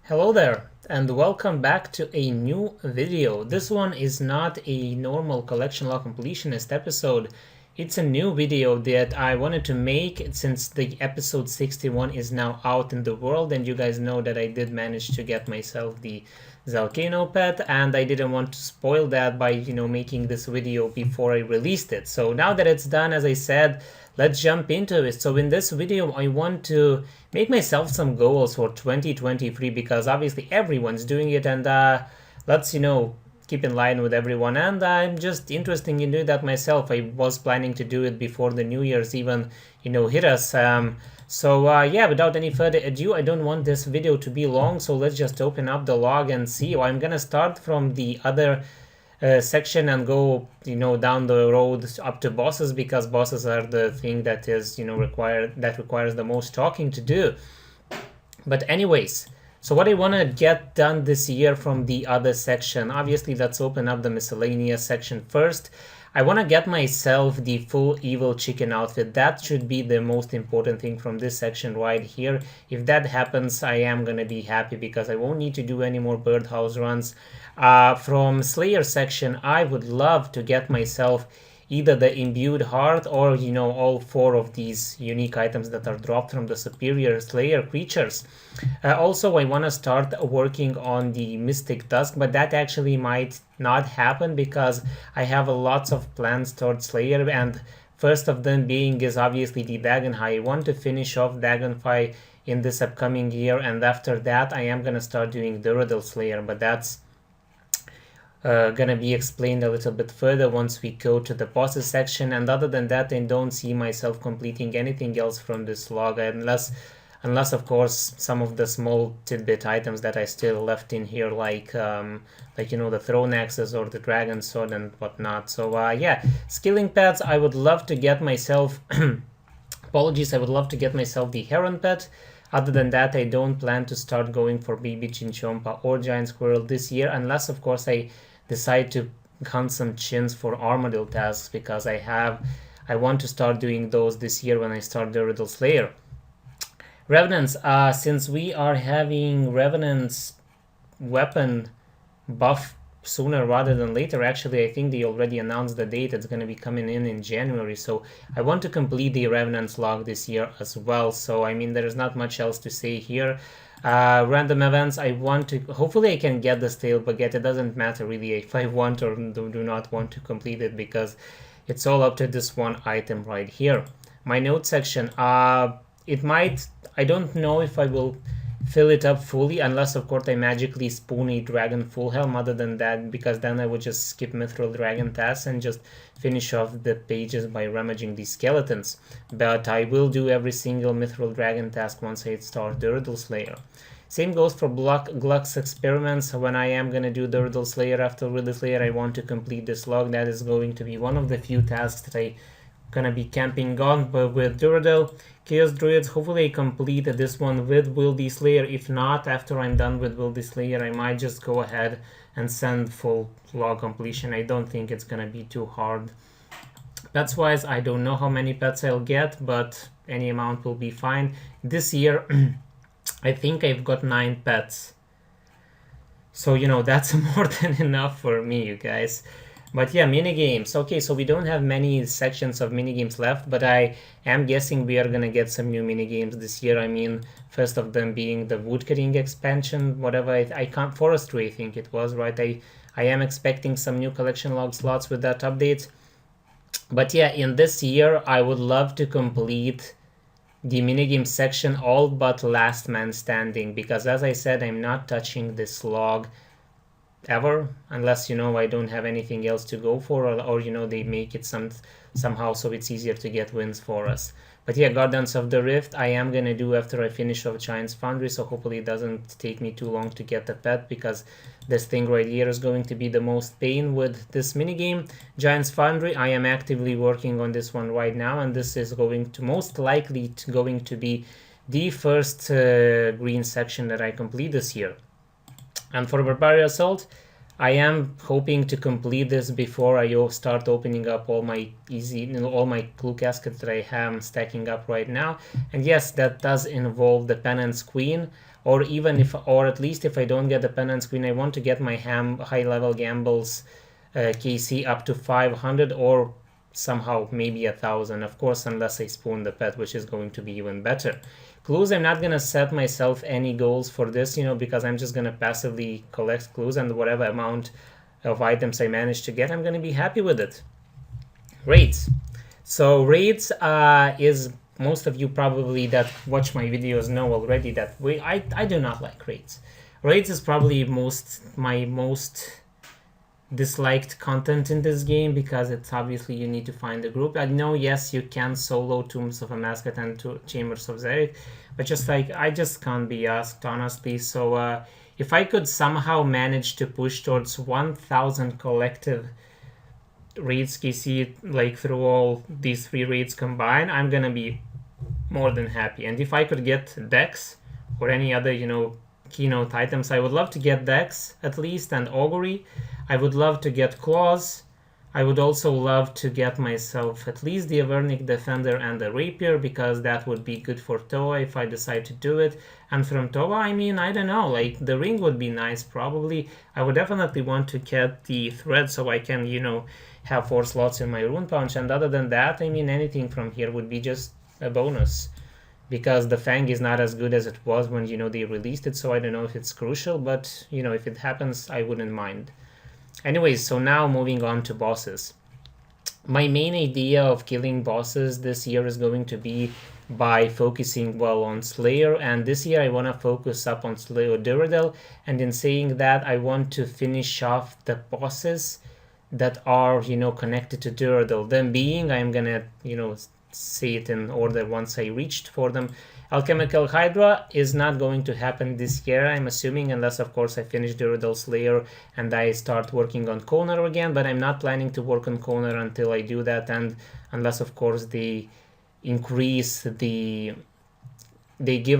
Hello there and welcome back to a new video. This one is not a normal collection log completionist episode. It's a new video that I wanted to make since the episode 61 is now out in the world, and you guys know that I did manage to get myself the Zalcano pet, and I didn't want to spoil that by making this video before I released it. So now that it's done, as I said, let's jump into it. So in this video I want to make myself some goals for 2023 because obviously everyone's doing it, and let's keep in line with everyone, and I'm just interested in doing that myself. I was planning to do it before the New Year's even hit us. Yeah, without any further ado, I don't want this video to be long, so let's just open up the log and see. I'm gonna start from the other section and go down the road up to bosses, because bosses are the thing that is requires the most talking to do. But anyways, so what I want to get done this year from the other section, obviously let's open up the miscellaneous section first. I want to get myself the full evil chicken outfit. That should be the most important thing from this section right here. If that happens, I am going to be happy because I won't need to do any more birdhouse runs. From Slayer section, I would love to get myself either the imbued heart or all four of these unique items that are dropped from the superior Slayer creatures. Also, I want to start working on the Mystic Dusk, but that actually might not happen because I have lots of plans towards Slayer, and first of them being is obviously the Dagonhai. I want to finish off Dagonhai in this upcoming year, and after that I am gonna start doing Duradel Slayer, but that's gonna be explained a little bit further once we go to the bosses section. And other than that, I don't see myself completing anything else from this log, unless of course some of the small tidbit items that I still left in here, like the throne axes or the dragon sword and whatnot. So yeah, skilling pets, I would love to get myself apologies, I would love to get myself the heron pet. Other than that, I don't plan to start going for baby chinchompa or giant squirrel this year, unless of course I decide to hunt some chins for armadillo tasks, because I want to start doing those this year when I start the Riddle Slayer. Revenants, since we are having Revenant's weapon buff sooner rather than later, actually I think they already announced the date. It's going to be coming in January, so I want to complete the Revenant's log this year as well. So I mean, there is not much else to say here. Random events, I want to, hopefully I can get the stale baguette. It doesn't matter really if I want or do not want to complete it, because it's all up to this one item right here. My note section, it might, I don't know if I will fill it up fully, unless of course I magically spoon a dragon full helm. Other than that, because then I would just skip mithril dragon tasks and just finish off the pages by rummaging these skeletons. But I will do every single mithril dragon task once I start the Riddle Slayer. Same goes for Gluck's experiments. When I am gonna do the Riddle Slayer after Riddle Slayer, I want to complete this log. That is going to be one of the few tasks that I gonna be camping on. But with Duradel, Chaos Druids, hopefully I complete this one with Wildy Slayer. If not, after I'm done with Wildy Slayer, I might just go ahead and send full log completion. I don't think it's gonna be too hard. Pets wise, I don't know how many pets I'll get, but any amount will be fine. This year, I think I've got 9 pets. So, that's more than enough for me, you guys. But yeah, minigames. Okay, so we don't have many sections of minigames left, but I am guessing we are gonna get some new minigames this year. I mean, first of them being the woodcutting expansion, whatever, I can't, forestry I think it was, right? I am expecting some new collection log slots with that update. But yeah, in this year, I would love to complete the minigame section all but Last Man Standing, because as I said, I'm not touching this log ever, unless I don't have anything else to go for, or they make it somehow so it's easier to get wins for us. But yeah, Guardians of the Rift I am gonna do after I finish off Giant's Foundry, so hopefully it doesn't take me too long to get the pet, because this thing right here is going to be the most pain with this minigame. Giant's Foundry, I am actively working on this one right now, and this is going to most likely going to be the first green section that I complete this year. And for Barbarian Assault, I am hoping to complete this before I start opening up all my all my clue caskets that I have stacking up right now. And yes, that does involve the Penance Queen. or even if, or at least if I don't get the penance queen, I want to get my high level gambles KC up to 500 or somehow maybe 1,000, of course, unless I spoon the pet, which is going to be even better. Clues, I'm not gonna set myself any goals for this, because I'm just gonna passively collect clues, and whatever amount of items I manage to get, I'm gonna be happy with it. Raids. So raids is, most of you probably that watch my videos know already that I do not like raids. Raids is probably my most disliked content in this game, because it's obviously you need to find a group. I know, yes, you can solo Tombs of a Mascot and Chambers of Xeric, but just like I just can't be asked, honestly. So if I could somehow manage to push towards 1,000 collective raids KC, like through all these 3 raids combined, I'm gonna be more than happy. And if I could get Dex or any other keynote items, I would love to get Dex at least, and Augury. I would love to get Claws. I would also love to get myself at least the Avernic Defender and the Rapier, because that would be good for Toa if I decide to do it. And from Toa, I mean, I don't know, like the ring would be nice probably. I would definitely want to get the thread so I can, have 4 slots in my Rune Punch. And other than that, I mean, anything from here would be just a bonus, because the Fang is not as good as it was when they released it. So I don't know if it's crucial, but if it happens, I wouldn't mind. Anyways, so now moving on to bosses. My main idea of killing bosses this year is going to be by focusing on Slayer, and this year I want to focus up on Slayer Duradel. And in saying that, I want to finish off the bosses that are connected to Duradel. Them being, I'm gonna say it in order once I reached for them. Alchemical Hydra is not going to happen this year, I'm assuming, unless of course I finish Duradel Slayer and I start working on Konar again, but I'm not planning to work on Konar until I do that, and unless of course they give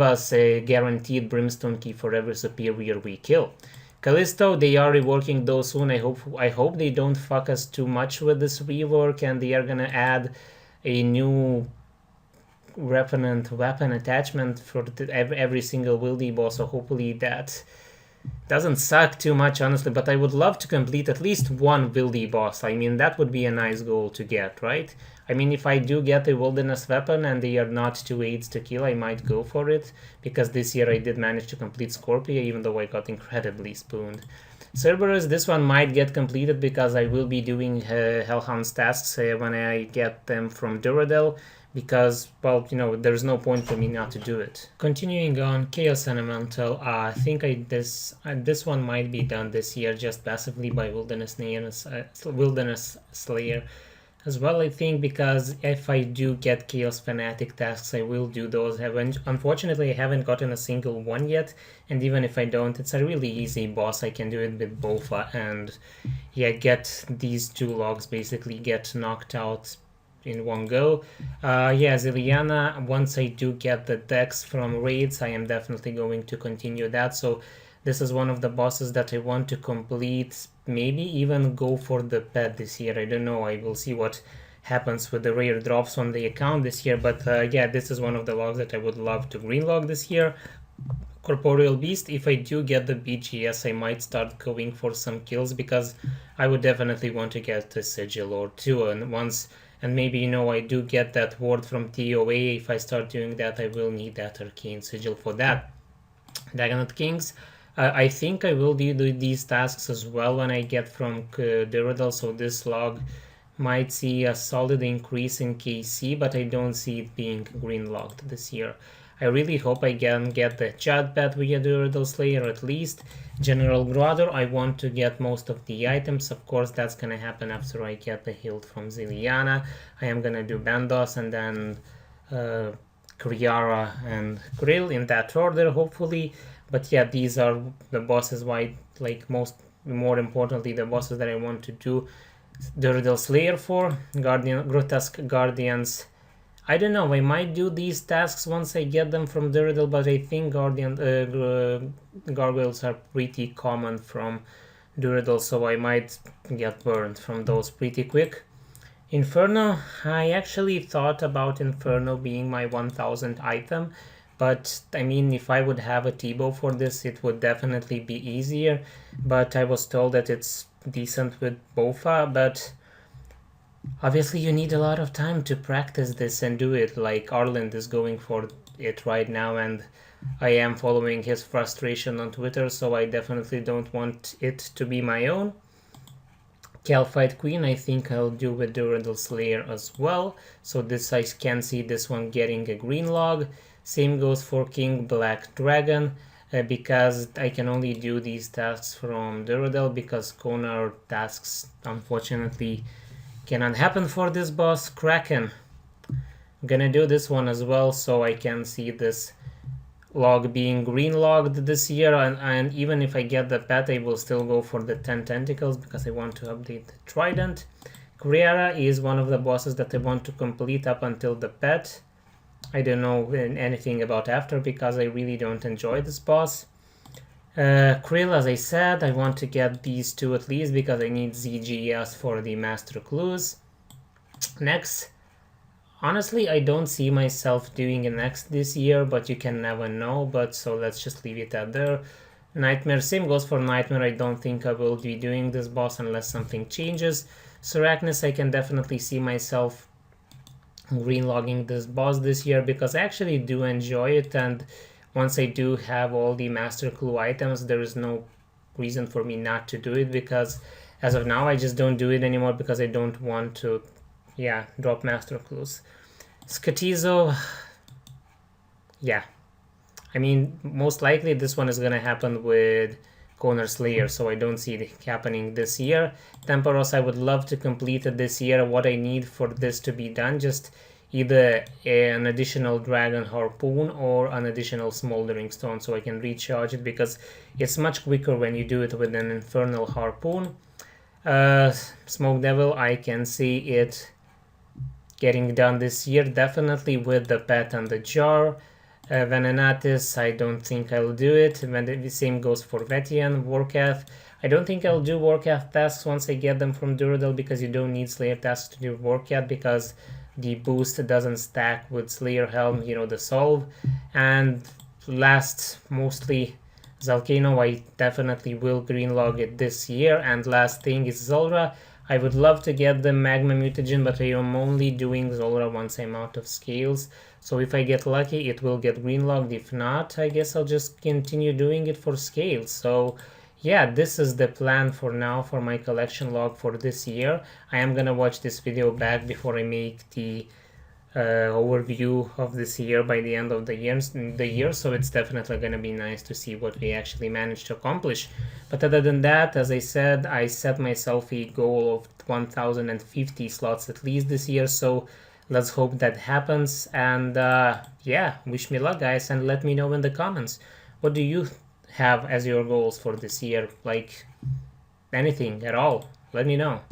us a guaranteed Brimstone key for every superior we kill. Callisto, they are reworking those soon. I hope they don't fuck us too much with this rework, and they are gonna add a new revenant weapon attachment for every single wildy boss, so hopefully that doesn't suck too much, honestly. But I would love to complete at least one wildy boss. I mean, that would be a nice goal to get, right? I mean, if I do get a wilderness weapon and they are not 2 aids to kill, I might go for it, because this year I did manage to complete Scorpia, even though I got incredibly spooned. Cerberus, this one might get completed because I will be doing Hellhound's tasks when I get them from Duradel, because, there's no point for me not to do it. Continuing on, Chaos Elemental, I think this one might be done this year just passively by Wilderness Slayer as well, I think, because if I do get Chaos Fanatic tasks, I will do those. Unfortunately, I haven't gotten a single one yet, and even if I don't, it's a really easy boss. I can do it with Bofa, and get these 2 logs, basically get knocked out in one go. Ziliana, once I do get the decks from raids, I am definitely going to continue that. So this is one of the bosses that I want to complete, maybe even go for the pet this year. I don't know, I will see what happens with the rare drops on the account this year, but this is one of the logs that I would love to green log this year. Corporeal Beast, if I do get the BGS, I might start going for some kills, because I would definitely want to get a sigil or 2, and maybe, I do get that ward from TOA. If I start doing that, I will need that arcane sigil for that. Dagonet Kings, I think I will do these tasks as well when I get from Duradel, so this log might see a solid increase in KC, but I don't see it being green logged this year. I really hope I can get the Chad Pet via Duradel Slayer at least. General Gruader, I want to get most of the items. Of course, that's gonna happen after I get the hilt from Ziliana. I am gonna do Bandos and then Kriara and Grill in that order, hopefully. But these are the bosses, more importantly, the bosses that I want to do Duradel Slayer for. Grotesque Guardians, I don't know, I might do these tasks once I get them from Duradel, but I think Gargoyles are pretty common from Duradel, so I might get burned from those pretty quick. Inferno, I actually thought about Inferno being my 1000 item, But I mean, if I would have a T-bow for this, it would definitely be easier. But I was told that it's decent with Bofa, but obviously you need a lot of time to practice this and do it. Like Arland is going for it right now, and I am following his frustration on Twitter, so I definitely don't want it to be my own. Calphite Queen, I think I'll do with Duradel Slayer as well. So this, I can see this one getting a green log. Same goes for King Black Dragon, because I can only do these tasks from Duradel, because Konar tasks unfortunately cannot happen for this boss. Kraken, I'm gonna do this one as well, so I can see this log being green logged this year, and even if I get the pet, I will still go for the 10 tentacles because I want to update the trident. Kriara is one of the bosses that I want to complete up until the pet. I don't know anything about after because I really don't enjoy this boss. Krill, as I said, I want to get these two at least because I need ZGS for the master clues. Next, honestly, I don't see myself doing an X this year, but you can never know, but so let's just leave it at there. Nightmare, same goes for Nightmare. I don't think I will be doing this boss unless something changes. Arachnis, I can definitely see myself green logging this boss this year because I actually do enjoy it, and once I do have all the master clue items, there is no reason for me not to do it, because as of now I just don't do it anymore because I don't want to drop master clues. Skatizo, yeah, I mean, most likely this one is gonna happen with Konar Slayer, so I don't see it happening this year. Temporos, I would love to complete it this year. What I need for this to be done, just either an additional Dragon Harpoon or an additional Smoldering Stone so I can recharge it, because it's much quicker when you do it with an Infernal Harpoon. Smoke Devil, I can see it getting done this year, definitely with the pet and the jar. Venenatis, I don't think I'll do it. The same goes for Vetian. Warcath, I don't think I'll do Warcath tasks once I get them from Duradel, because you don't need Slayer tasks to do Warcath, because the boost doesn't stack with Slayer Helm, you know, the solve. And last, mostly Zalcano, I definitely will greenlog it this year. And last thing is Zulrah. I would love to get the Magma Mutagen, but I am only doing Zulrah once I'm out of scales. So if I get lucky, it will get greenlogged. If not, I guess I'll just continue doing it for scales. So yeah, this is the plan for now for my collection log for this year. I am gonna watch this video back before I make the overview of this year by the end of the year, so it's definitely gonna be nice to see what we actually managed to accomplish. But other than that, as I said, I set myself a goal of 1050 slots at least this year, so let's hope that happens. And yeah, wish me luck, guys, and let me know in the comments, what do you have as your goals for this year? Like anything at all, let me know.